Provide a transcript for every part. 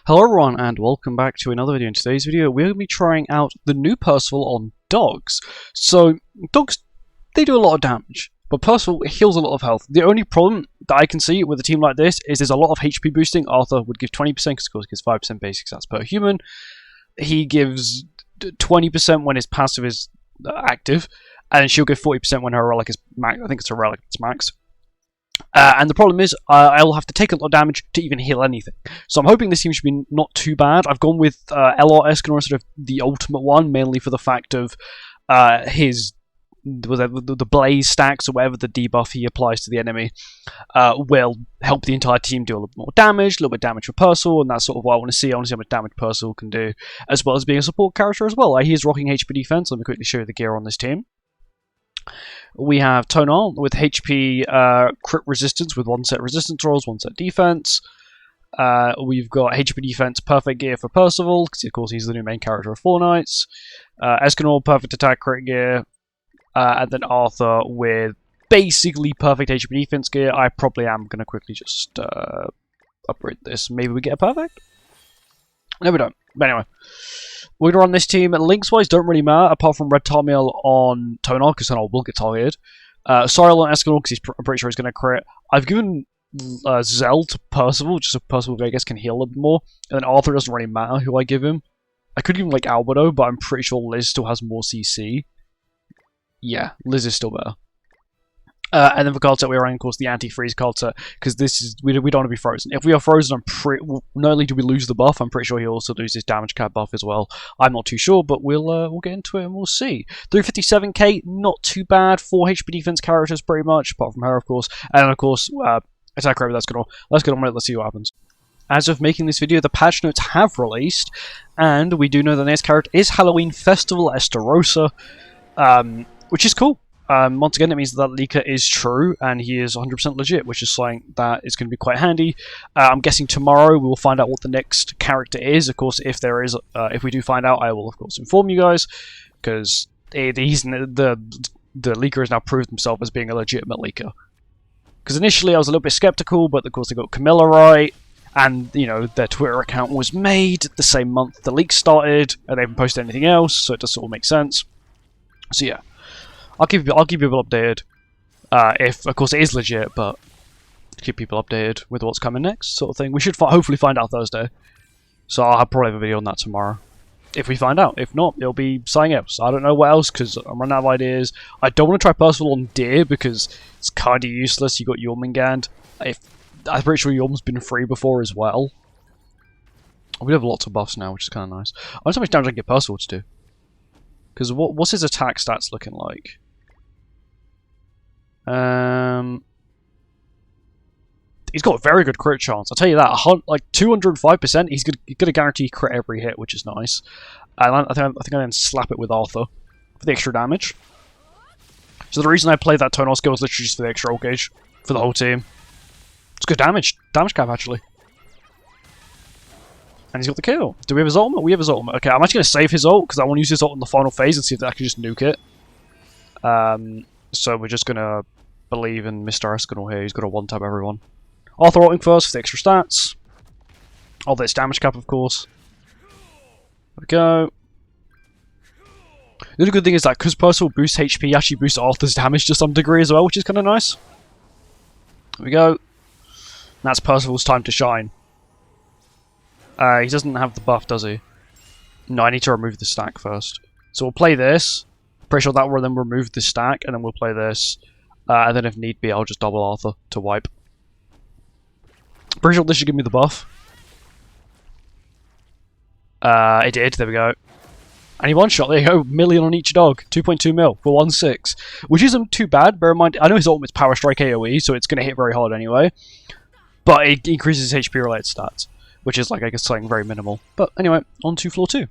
Hello everyone and welcome back to another video. In today's video we're going to be trying out the new Percival on dogs. So dogs, they do a lot of damage, but Percival heals a lot of health. The only problem that I can see with a team like this is there's a lot of HP boosting. Arthur would give 20% because of course he gives 5% basic stats per human. He gives 20% when his passive is active, and she'll give 40% when her relic is max. I think it's a relic that's maxed. And the problem is, I'll have to take a lot of damage to even heal anything. So I'm hoping this team should be not too bad. I've gone with LR Escanor, sort of the ultimate one, mainly for the fact of his the blaze stacks or whatever the debuff he applies to the enemy will help the entire team do a little bit more damage, a little bit of damage for Percival, and that's sort of what I want to see. I want to see how much damage Percival can do, as well as being a support character as well. He is rocking HP defense. Let me quickly show you the gear on this team. We have Tonal with HP crit resistance with 1 set resistance rolls, 1 set defense. We've got HP defense perfect gear for Percival, because of course he's the new main character of Four Knights. Escanor perfect attack crit gear. And then Arthur with basically perfect HP defense gear. I probably am going to quickly just upgrade this. Maybe we get a perfect? No, we don't. But anyway. We're going to run this team. Links-wise don't really matter, apart from Red Tarmiel on Tonal, because Tonal will get targeted. Cyril on Escanor, because I'm pretty sure he's going to crit. I've given Zell to Percival, just so Percival, I guess, can heal a little bit more. And then Arthur doesn't really matter who I give him. I could give him, like, Albedo, but I'm pretty sure Liz still has more CC. Yeah, Liz is still better. And then for card set, we're running, of course, the anti-freeze card set, because this is we don't want to be frozen. If we are frozen, not only do we lose the buff, I'm pretty sure he'll also lose his damage cap buff as well. I'm not too sure, but we'll get into it and we'll see. 357k, not too bad. 4 HP defense characters, pretty much, apart from her, of course. And of course, attack rate, let's get on with it, let's see what happens. As of making this video, the patch notes have released, and we do know the next character is Halloween Festival Estarossa, which is cool. Once again, it means that leaker is true, and he is 100% legit, which is something that is going to be quite handy. I'm guessing tomorrow we will find out what the next character is. Of course, if there is, if we do find out, I will of course inform you guys, because the leaker has now proved himself as being a legitimate leaker. Because initially I was a little bit skeptical, but of course they got Camilla right, and you know their Twitter account was made the same month the leak started, and they haven't posted anything else, so it does all make sense. So yeah. I'll keep people updated, if, of course, it is legit, but keep people updated with what's coming next, sort of thing. We should hopefully find out Thursday, so I'll probably have a video on that tomorrow, if we find out. If not, it'll be something else. I don't know what else, because I'm running out of ideas. I don't want to try Percival on Deer, because it's kind of useless. You got Jormungand. I'm pretty sure Jorm's been free before as well. We have lots of buffs now, which is kind of nice. I wonder how much damage I can get Percival to do. Because what's his attack stats looking like? He's got a very good crit chance. I'll tell you that. Like 205%. He's gonna guarantee crit every hit, which is nice. And I think I then slap it with Arthur for the extra damage. So the reason I played that Tonal skill is literally just for the extra ult gauge for the whole team. It's good damage cap actually. And he's got the kill. Do we have his ultimate? We have his ultimate. Okay, I'm actually going to save his ult, because I want to use his ult in the final phase and see if I can just nuke it. So we're just going to believe in Mr. Escanor here. He's got to one-tap everyone. Arthur ulting first for the extra stats. All this damage cap, of course. There we go. The other good thing is that because Percival boosts HP, he actually boosts Arthur's damage to some degree as well, which is kind of nice. There we go. And that's Percival's time to shine. He doesn't have the buff, does he? No, I need to remove the stack first. So we'll play this. Pretty sure that will then remove the stack, and then we'll play this. And then if need be, I'll just double Arthur to wipe. Pretty sure this should give me the buff. It did, there we go. And he one-shot, there you go, million on each dog. 2.2 mil for 1/6. Which isn't too bad, bear in mind, I know his ultimate's Power Strike AoE, so it's going to hit very hard anyway. But it increases HP-related stats, which is, like, I guess, something very minimal. But anyway, on to floor 2.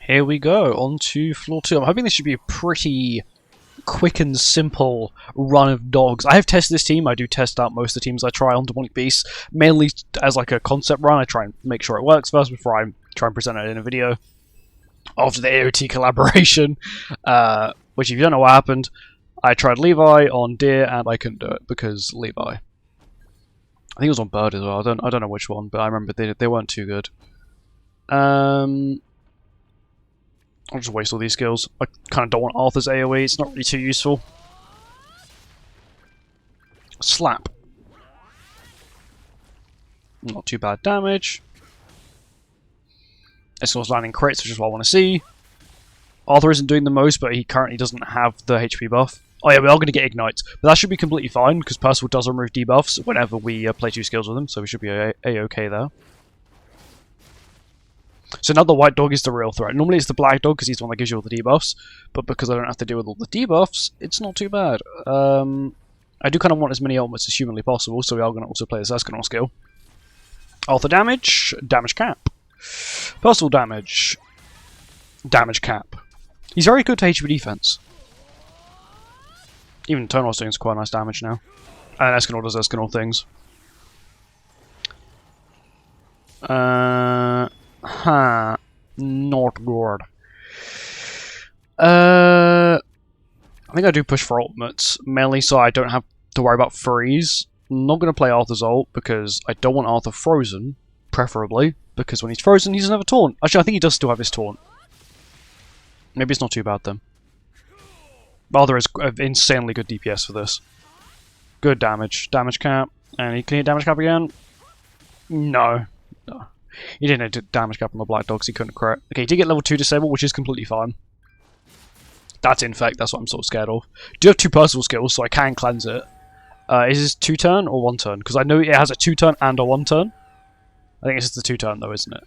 Here we go, on to floor 2. I'm hoping this should be a pretty quick and simple run of dogs. I have tested this team. I do test out most of the teams I try on Demonic Beast, mainly as like a concept run. I try and make sure it works first before I try and present it in a video. After the AOT collaboration, which if you don't know what happened, I tried Levi on Deer and I couldn't do it because Levi. I think it was on Bird as well. I don't know which one, but I remember they weren't too good. I'll just waste all these skills. I kind of don't want Arthur's AoE, it's not really too useful. Slap. Not too bad damage. Escor's landing crits, which is what I want to see. Arthur isn't doing the most, but he currently doesn't have the HP buff. Oh yeah, we are going to get ignites, but that should be completely fine, because Percival does remove debuffs whenever we play 2 skills with him, so we should be a-okay there. So now the white dog is the real threat. Normally it's the black dog, because he's the one that gives you all the debuffs, but because I don't have to deal with all the debuffs, it's not too bad. I do kind of want as many ultimates as humanly possible, so we are going to also play this Escanor skill. Arthur damage, damage cap. Percival damage, damage cap. He's very good to HP defense. Even Tonal's doing quite nice damage now. And Escanor does Escanor things. Not good. I think I do push for ultimates, mainly so I don't have to worry about freeze. I'm not going to play Arthur's ult because I don't want Arthur frozen, preferably, because when he's frozen he doesn't have a taunt. Actually, I think he does still have his taunt. Maybe it's not too bad then. Arthur is insanely good DPS for this. Good damage. Damage cap. And can he hit damage cap again? No. No. He didn't hit damage cap on the black dogs, he couldn't crit. Okay, he did get level 2 disable, which is completely fine. That's infect, that's what I'm sort of scared of. Do have 2 Percival skills, so I can cleanse it. Is this 2 turn or 1 turn? Because I know it has a 2 turn and a 1 turn. I think it's just the 2 turn though, isn't it?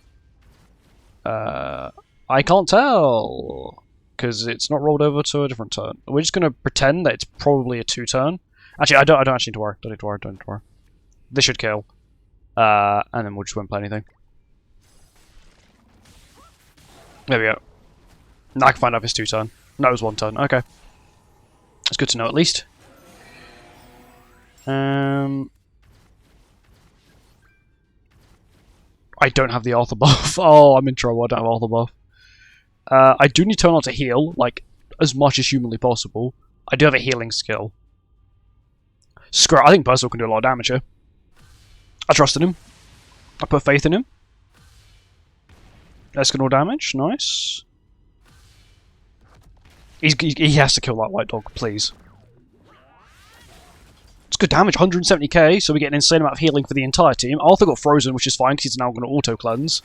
I can't tell. Because it's not rolled over to a different turn. We're just going to pretend that it's probably a 2 turn. Actually, I don't actually need to worry. Don't need to worry. This should kill. And then we'll just won't play anything. There we go. Now I can find out if it's 2 turn. No, it was 1 turn. Okay. It's good to know at least. I don't have the Arthur buff. Oh, I'm in trouble. I don't have Arthur buff. I do need Tonal to heal, like, as much as humanly possible. I do have a healing skill. Screw it, I think Percival can do a lot of damage here. I trust in him. I put faith in him. Escanor damage, nice. He has to kill that white dog, please. It's good damage, 170k, so we get an insane amount of healing for the entire team. Arthur got frozen, which is fine, because he's now going to auto-cleanse.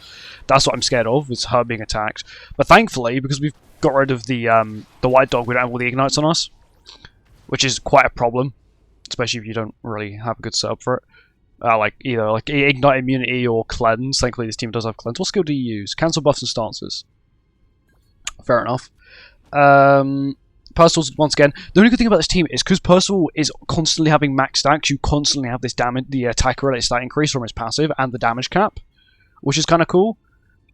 That's what I'm scared of, is her being attacked. But thankfully, because we've got rid of the white dog, we don't have all the ignites on us. Which is quite a problem, especially if you don't really have a good setup for it. Like, either like ignite immunity or cleanse. Thankfully, this team does have cleanse. What skill do you use? Cancel buffs and stances. Fair enough. Percival's, once again, the only good thing about this team is because Percival is constantly having max stacks, you constantly have this damage, the attack-related stat increase from his passive and the damage cap, which is kind of cool.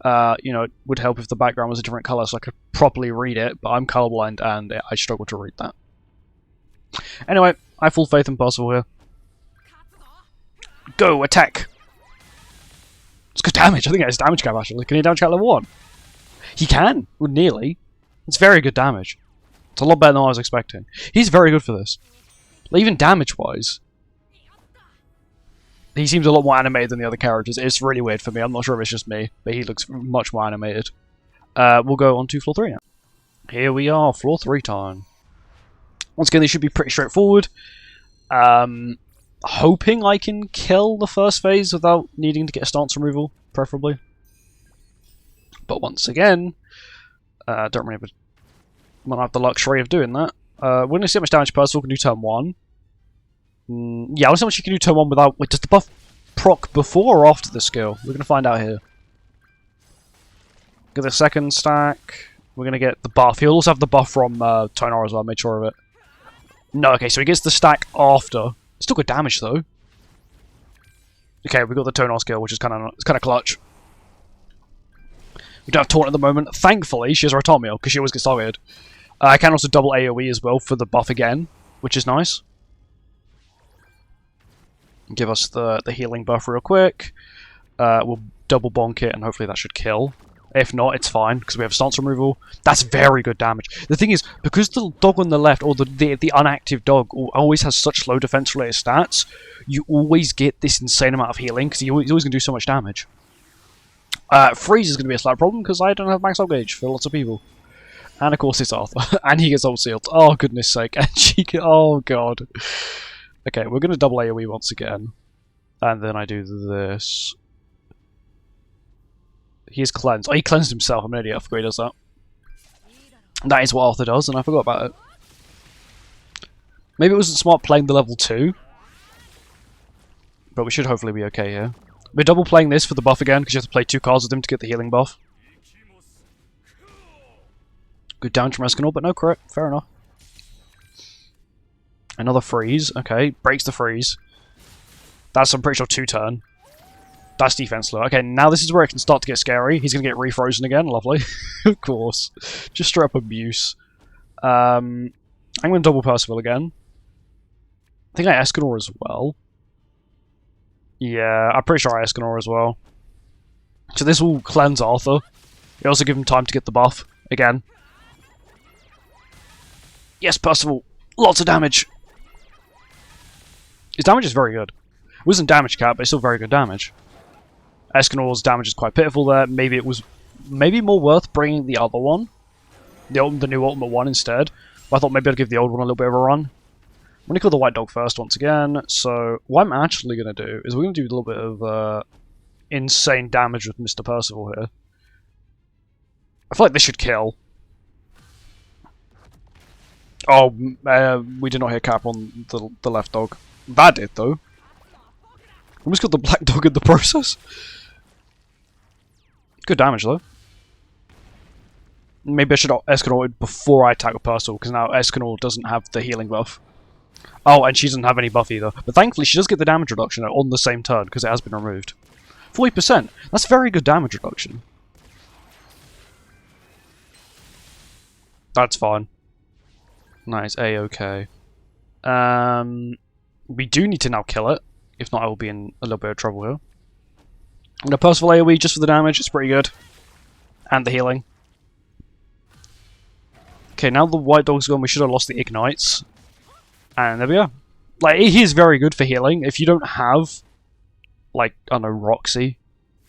You know, it would help if the background was a different color so I could properly read it, but I'm colorblind and I struggle to read that. Anyway, I have full faith in Percival here. Go, attack! It's good damage. I think it has damage cap, actually. Can he damage cap level 1? He can, well, nearly. It's very good damage. It's a lot better than I was expecting. He's very good for this. Like, even damage-wise. He seems a lot more animated than the other characters. It's really weird for me. I'm not sure if it's just me, but he looks much more animated. We'll go on to floor 3 now. Here we are, floor 3 time. Once again, these should be pretty straightforward. Hoping I can kill the first phase without needing to get a stance removal, preferably. But once again, don't really have the luxury of doing that. We're going to see how much damage Percival can do turn 1. Yeah, let's see how much you can do turn 1 without... Wait, does the buff proc before or after the skill? We're going to find out here. Get the second stack. We're going to get the buff. He'll also have the buff from Tonar as well, I made sure of it. No, okay, so he gets the stack after. Still good damage, though. Okay, we got the Tonar skill, which is kind of clutch. We don't have taunt at the moment. Thankfully, she has her atomic, because she always gets targeted. I can also double AoE as well for the buff again, which is nice. Give us the healing buff real quick. We'll double bonk it, and hopefully that should kill. If not, it's fine, because we have stance removal. That's very good damage. The thing is, because the dog on the left, or the unactive dog, always has such low defense-related stats, you always get this insane amount of healing, because he's always going to do so much damage. Freeze is going to be a slight problem because I don't have max gauge for lots of people. And of course it's Arthur. And he gets ult sealed. Oh, goodness sake. And she can... Oh, God. Okay, we're going to double AoE once again. And then I do this. He's cleansed. Oh, he cleansed himself. I'm an idiot. I forgot he does that. That is what Arthur does, and I forgot about it. Maybe it wasn't smart playing the level 2. But we should hopefully be okay here. We're double playing this for the buff again, because you have to play 2 cards with him to get the healing buff. Good damage from Escanor, but no crit. Fair enough. Another freeze. Okay, breaks the freeze. That's, I'm pretty sure, 2-turn. That's defense low. Okay, now this is where it can start to get scary. He's going to get refrozen again. Lovely. Of course. Just straight up abuse. I'm going to double Percival again. I think I Escanor as well. Yeah, I'm pretty sure I Escanor as well. So this will cleanse Arthur. It also give him time to get the buff again. Yes, Percival. Lots of damage. His damage is very good. It wasn't damage cap, but it's still very good damage. Escanor's damage is quite pitiful there. Maybe it was more worth bringing the other one. The new Ultimate one instead. But I thought maybe I'd give the old one a little bit of a run. I'm going to kill the White Dog first once again. So what I'm actually going to do is we're going to do a little bit of insane damage with Mr. Percival here. I feel like this should kill. Oh, we did not hit cap on the left dog. That did, though. Almost got the black dog in the process. Good damage, though. Maybe I should Escanor before I attack with Percival, because now Escanor doesn't have the healing buff. Oh, and she doesn't have any buff either. But thankfully, she does get the damage reduction on the same turn, because it has been removed. 40%! That's very good damage reduction. That's fine. Nice, A-okay. We do need to now kill it. If not, I will be in a little bit of trouble here. I'm going to Percival AoE just for the damage, it's pretty good. And the healing. Okay, now the White Dog's gone, we should have lost the Ignites. And there we are. Like, he is very good for healing. If you don't have, like, I don't know, Roxy.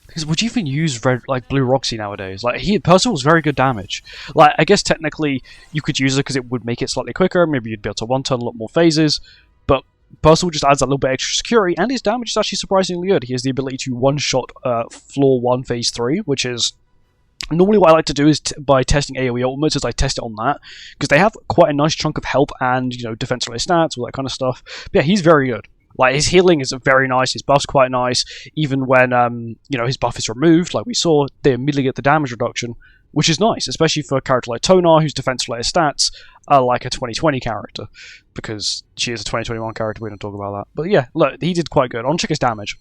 Because would you even use blue Roxy nowadays? Like, Percival's very good damage. Like, I guess technically you could use it because it would make it slightly quicker. Maybe you'd be able to one-turn a lot more phases. But Percival just adds a little bit extra security, and his damage is actually surprisingly good. He has the ability to one-shot floor 1 phase 3, which is... Normally what I like to do is, by testing AoE ultimates, is I test it on that, because they have quite a nice chunk of help and, you know, defense-related stats, all that kind of stuff. But yeah, he's very good. Like, his healing is very nice, his buff's quite nice, even when, you know, his buff is removed, like we saw, they immediately get the damage reduction, which is nice, especially for a character like Tonar, whose defense-related stats are like a 2020 character, because she is a 2021 character, we don't talk about that. But yeah, look, he did quite good. On check his damage.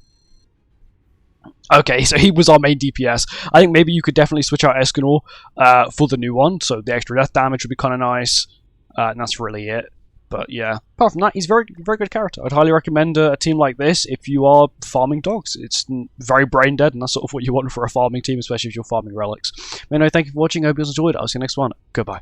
Okay, so he was our main DPS. I think maybe you could definitely switch out Escanor for the new one, so the extra death damage would be kind of nice, and that's really it. But yeah, apart from that, he's a very, very good character. I'd highly recommend a team like this if you are farming dogs. It's very brain dead, and that's sort of what you want for a farming team, especially if you're farming relics. But anyway, thank you for watching. I hope you guys enjoyed it. I'll see you next one. Goodbye.